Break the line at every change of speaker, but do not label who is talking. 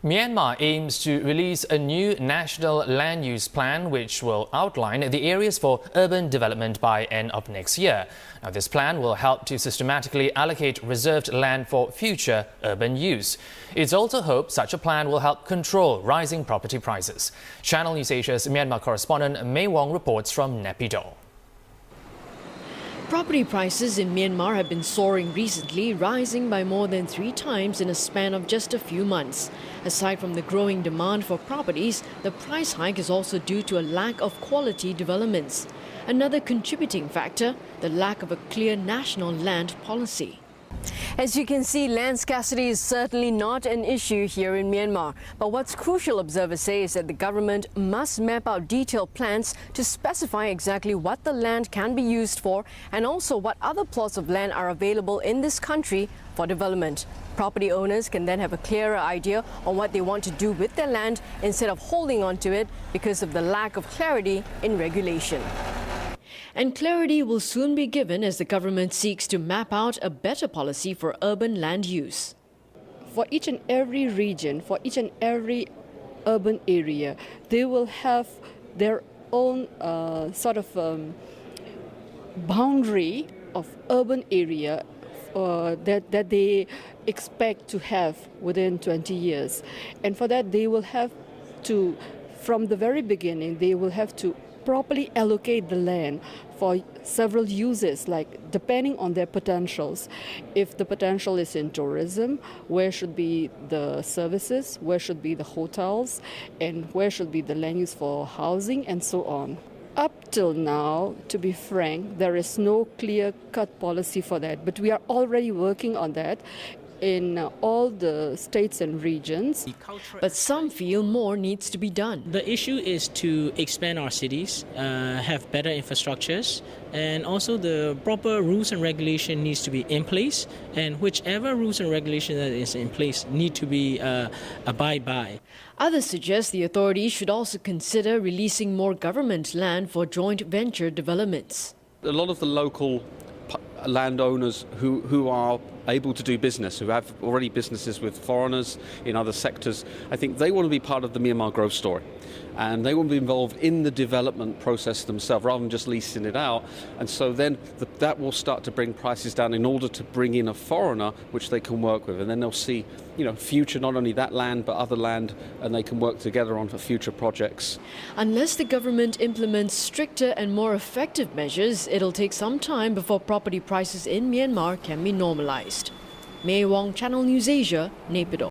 Myanmar aims to release a new national land use plan which will outline the areas for urban development by end of next year. Now, this plan will help to systematically allocate reserved land for future urban use. It's also hoped such a plan will help control rising property prices. Channelnewsasia's Myanmar correspondent Wong reports from Naypyidaw.
Property prices in Myanmar have been soaring recently, rising by more than 3 times in a span of just a few months. Aside from the growing demand for properties, the price hike is also due to a lack of quality developments. Another contributing factor, the lack of a clear national land policy. As you can see, land scarcity is certainly not an issue here in Myanmar. But what's crucial, observers say, is that the government must map out detailed plans to specify exactly what the land can be used for and also what other plots of land are available in this country for development. Property owners can then have a clearer idea on what they want to do with their land instead of holding on to it because of the lack of clarity in regulation. And clarity will soon be given as the government seeks to map out a better policy for urban land use.
For each and every region, for each and every urban area, they will have their own boundary of urban area that they expect to have within 20 years. And for that, they will have to, from the very beginning, they will have to properly allocate the land for several uses, like depending on their potentials. If the potential is in tourism, where should be the services, where should be the hotels, and where should be the land use for housing, and so on. Up till now, to be frank, there is no clear-cut policy for that, but we are already working on that in all the states and regions.
But some feel more needs to be done.
The issue is to expand our cities, have better infrastructures, and also the proper rules and regulation needs to be in place, and whichever rules and regulation that is in place need to be abide by.
Others suggest the authorities should also consider releasing more government land for joint venture developments.
A lot of the local landowners who are able to do business, who have already businesses with foreigners in other sectors, I think they want to be part of the Myanmar growth story. And they want to be involved in the development process themselves rather than just leasing it out. And so then that will start to bring prices down in order to bring in a foreigner which they can work with. And then they'll see, future, not only that land but other land, and they can work together on for future projects.
Unless the government implements stricter and more effective measures, it'll take some time before property prices in Myanmar can be normalized. Wong, Channelnewsasia, Naypyidaw.